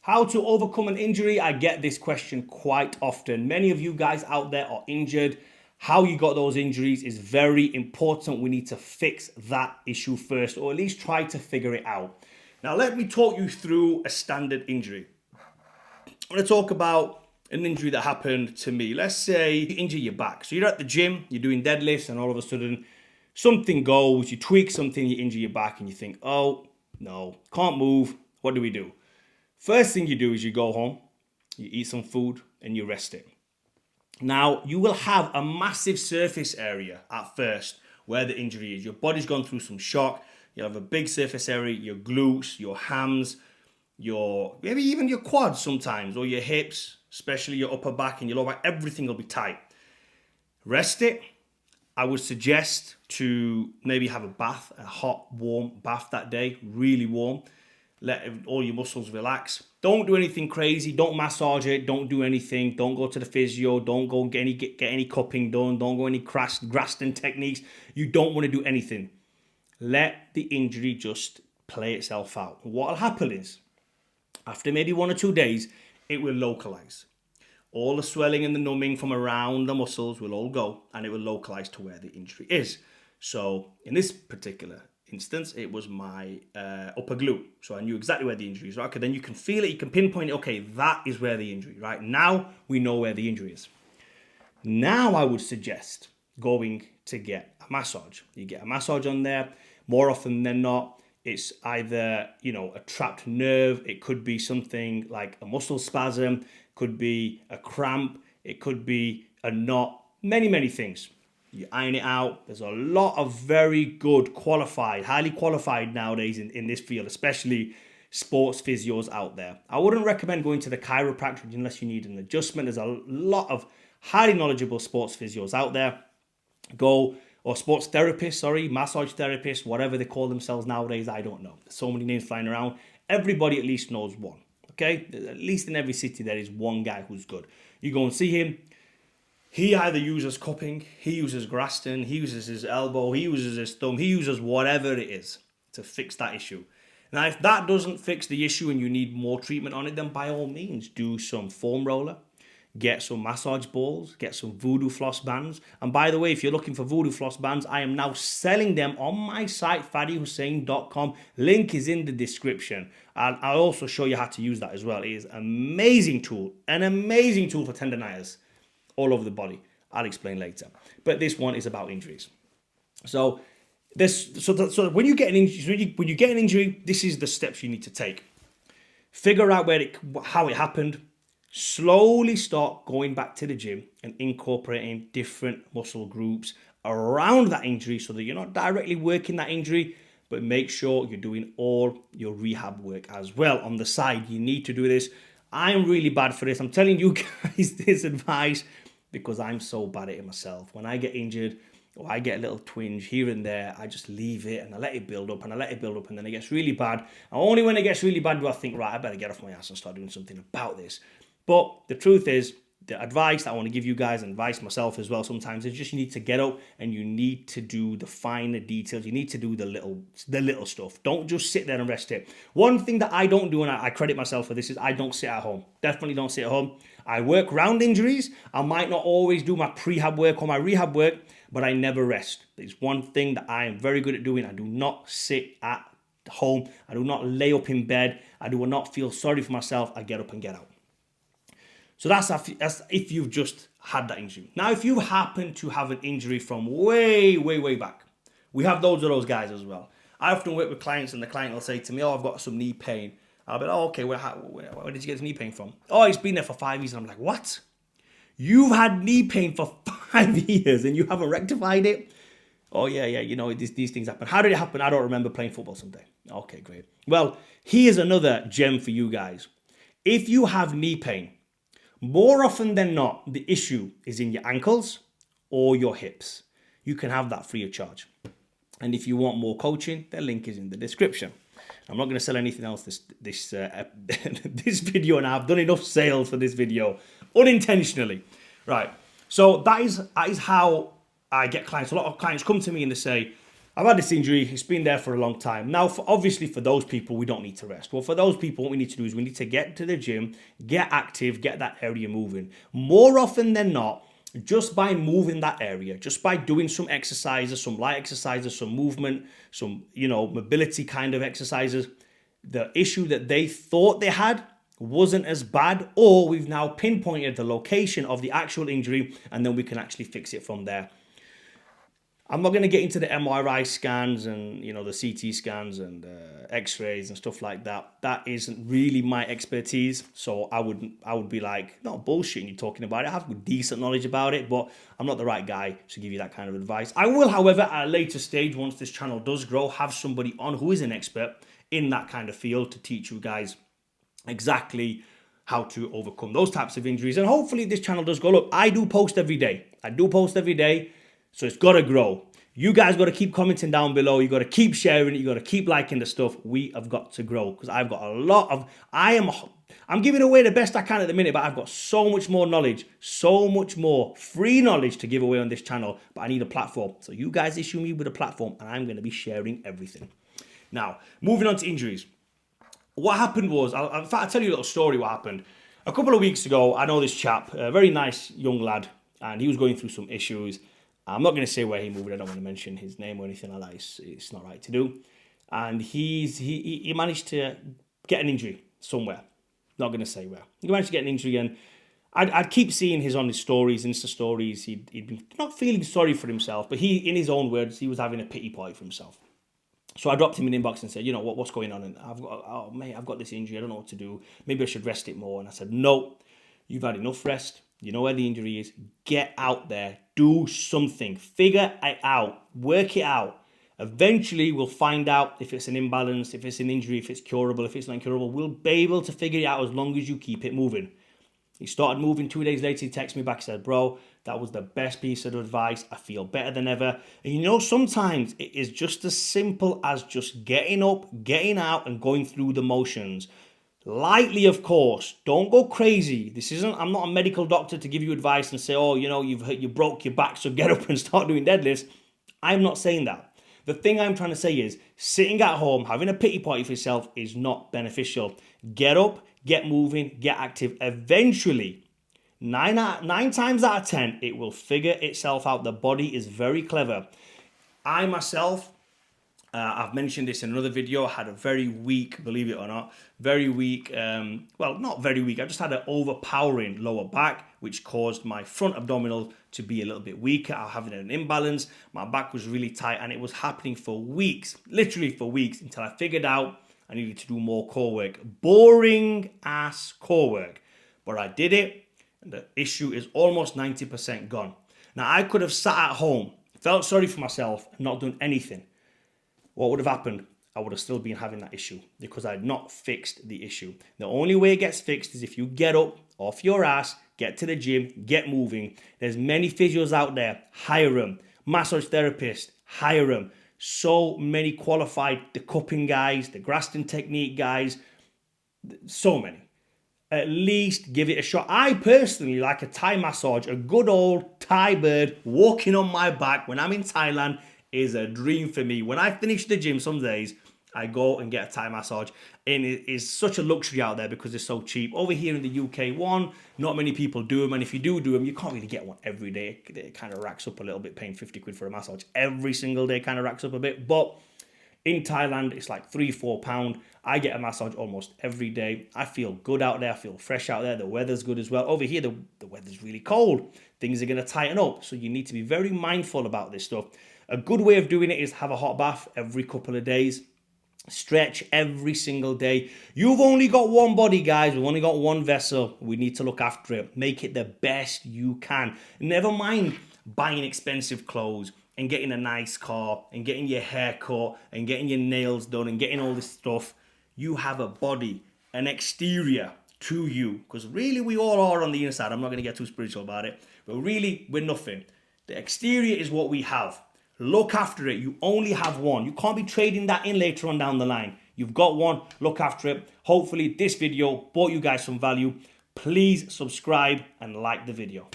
How to overcome an injury? I get this question quite often. Many of you guys out there are injured. How you got those injuries is very important. We need to fix that issue first, or at least try to figure it out. Now, let me talk you through a standard injury. I'm going to talk about an injury that happened to me. Let's say you injure your back. So you're at the gym, you're doing deadlifts, and all of a sudden something goes, you tweak something, you injure your back, and you think, oh, no, can't move. What do we do? First thing you do is you go home, you eat some food, and you rest it. Now, you will have a massive surface area at first where the injury is. Your body's gone through some shock. You have a big surface area, your glutes, your hams, maybe even your quads sometimes, or your hips, especially your upper back and your lower back. Everything will be tight. Rest it. I would suggest to maybe have a bath, a hot, warm bath that day, really warm. Let all your muscles relax. Don't do anything crazy. Don't massage it. Don't do anything. Don't go to the physio. Don't go get any cupping done. Don't go any Graston techniques. You don't want to do anything. Let the injury just play itself out. What will happen is, after maybe 1 or 2 days, it will localize. All the swelling and the numbing from around the muscles will all go, and it will localize to where the injury is. So in this particular instance, it was my upper glute. So I knew exactly where the injury is. Right? Okay, then you can feel it, you can pinpoint it. Okay, that is where the injury, right? Now we know where the injury is. Now I would suggest going to get a massage. You get a massage on there. More often than not, it's either, a trapped nerve. It could be something like a muscle spasm, could be a cramp, it could be a knot, many things. You iron it out. There's a lot of very good, highly qualified nowadays in this field, especially sports physios out there. I wouldn't recommend going to the chiropractor unless you need an adjustment. There's a lot of highly knowledgeable sports physios out there. Or sports therapists, massage therapists, whatever they call themselves nowadays, I don't know. There's so many names flying around. Everybody at least knows one, okay? At least in every city there is one guy who's good. You go and see him. He either uses cupping, he uses Graston, he uses his elbow, he uses his thumb, he uses whatever it is to fix that issue. Now, if that doesn't fix the issue and you need more treatment on it, then by all means, do some foam roller, get some massage balls, get some voodoo floss bands. And by the way, if you're looking for voodoo floss bands, I am now selling them on my site, fadihussein.com. Link is in the description. And I'll also show you how to use that as well. It is an amazing tool for tendonitis all over the body. I'll explain later. But this one is about injuries. So when you get an injury, this is the steps you need to take. Figure out how it happened. Slowly start going back to the gym and incorporating different muscle groups around that injury so that you're not directly working that injury, but make sure you're doing all your rehab work as well on the side. You need to do this. I'm really bad for this. I'm telling you guys this advice because I'm so bad at it myself. When I get injured or I get a little twinge here and there, I just leave it and I let it build up and then it gets really bad. And only when it gets really bad do I think, right, I better get off my ass and start doing something about this. But the truth is, the advice that I want to give you guys, and advice myself as well sometimes, is just you need to get up and you need to do the finer details. You need to do the little stuff. Don't just sit there and rest it. One thing that I don't do, and I credit myself for this, is I don't sit at home. Definitely don't sit at home. I work around injuries. I might not always do my prehab work or my rehab work, but I never rest. There's one thing that I am very good at doing. I do not sit at home. I do not lay up in bed. I do not feel sorry for myself. I get up and get out. So that's if you've just had that injury. Now, if you happen to have an injury from way back, we have those guys as well. I often work with clients and the client will say to me, I've got some knee pain. I'll be like, okay, where did you get this knee pain from? Oh, it's been there for 5 years. And I'm like, what? You've had knee pain for 5 years and you haven't rectified it? Oh, yeah, these things happen. How did it happen? I don't remember playing football someday. Okay, great. Well, here's another gem for you guys. If you have knee pain, more often than not, the issue is in your ankles or your hips. You can have that free of charge. And if you want more coaching, the link is in the description. I'm not going to sell anything else this video, and I've done enough sales for this video unintentionally. Right. So that is how I get clients. A lot of clients come to me and they say, I've had this injury, it's been there for a long time. Now, obviously for those people, we don't need to rest. Well, for those people, what we need to do is we need to get to the gym, get active, get that area moving. More often than not, just by moving that area, just by doing some exercises, some light exercises, some movement, some, mobility kind of exercises, the issue that they thought they had wasn't as bad, or we've now pinpointed the location of the actual injury, and then we can actually fix it from there. I'm not going to get into the MRI scans and, the CT scans and x-rays and stuff like that. That isn't really my expertise. So I would be like, not bullshitting you talking about it. I have decent knowledge about it, but I'm not the right guy to give you that kind of advice. I will, however, at a later stage, once this channel does grow, have somebody on who is an expert in that kind of field to teach you guys exactly how to overcome those types of injuries. And hopefully this channel does go. Look, I do post every day. So it's got to grow. You guys got to keep commenting down below. You got to keep sharing it. You got to keep liking the stuff. We have got to grow, because I've got a lot of, I'm giving away the best I can at the minute, but I've got so much more knowledge, so much more free knowledge to give away on this channel, but I need a platform. So you guys issue me with a platform and I'm going to be sharing everything. Now, moving on to injuries. What happened was, in fact, I'll tell you a little story what happened. A couple of weeks ago, I know this chap, a very nice young lad, and he was going through some issues. I'm not going to say where he moved. I don't want to mention his name or anything like that. It's not right to do. And he managed to get an injury somewhere. Not going to say where. He managed to get an injury, and I'd keep seeing on his stories, Insta stories. He'd been not feeling sorry for himself, but in his own words, he was having a pity party for himself. So I dropped him an inbox and said, what's going on? And I've got this injury. I don't know what to do. Maybe I should rest it more. And I said, no, you've had enough rest. You know where the injury is. Get out there. Do something. Figure it out. Work it out. Eventually, we'll find out if it's an imbalance, if it's an injury, if it's curable, if it's not curable. We'll be able to figure it out as long as you keep it moving. He started moving. 2 days later, he texted me back and said, bro, that was the best piece of advice. I feel better than ever. And sometimes it is just as simple as just getting up, getting out, and going through the motions. Lightly, of course. Don't go crazy. I'm not a medical doctor to give you advice and say, you broke your back, so get up and start doing deadlifts. I'm not saying that. The thing I'm trying to say is sitting at home, having a pity party for yourself is not beneficial. Get up, get moving, get active. Eventually, 9 times out of 10, it will figure itself out. The body is very clever. I myself, I've mentioned this in another video. I had a very weak, believe it or not, very weak, not very weak. I just had an overpowering lower back, which caused my front abdominal to be a little bit weaker. I was having an imbalance. My back was really tight, and it was happening for weeks, literally for weeks, until I figured out I needed to do more core work. Boring ass core work. But I did it, and the issue is almost 90% gone. Now, I could have sat at home, felt sorry for myself, and not done anything. What would have happened? I would have still been having that issue because I had not fixed the issue. The only way it gets fixed is if you get up off your ass, get to the gym, get moving. There's many physios out there. Hire them. Massage therapists. Hire them. So many qualified, the cupping guys, the Graston technique guys. So many. At least give it a shot. I personally like a Thai massage. A good old Thai bird walking on my back when I'm in Thailand is a dream for me. When I finish the gym some days, I go and get a Thai massage. And it is such a luxury out there because it's so cheap. Over here in the UK, not many people do them. And if you do them, you can't really get one every day. It kind of racks up a little bit, paying 50 quid for a massage every single day kind of racks up a bit. But in Thailand, it's like £3-4. I get a massage almost every day. I feel good out there. I feel fresh out there. The weather's good as well. Over here, the weather's really cold. Things are going to tighten up. So you need to be very mindful about this stuff. A good way of doing it is have a hot bath every couple of days. Stretch every single day. You've only got one body, guys. We've only got one vessel. We need to look after it. Make it the best you can. Never mind buying expensive clothes and getting a nice car and getting your hair cut and getting your nails done and getting all this stuff. You have a body, an exterior to you. Because really, we all are on the inside. I'm not going to get too spiritual about it. But really, we're nothing. The exterior is what we have. Look after it. You only have one. You can't be trading that in later on down the line. You've got one. Look after it. Hopefully this video brought you guys some value. Please subscribe and like the video.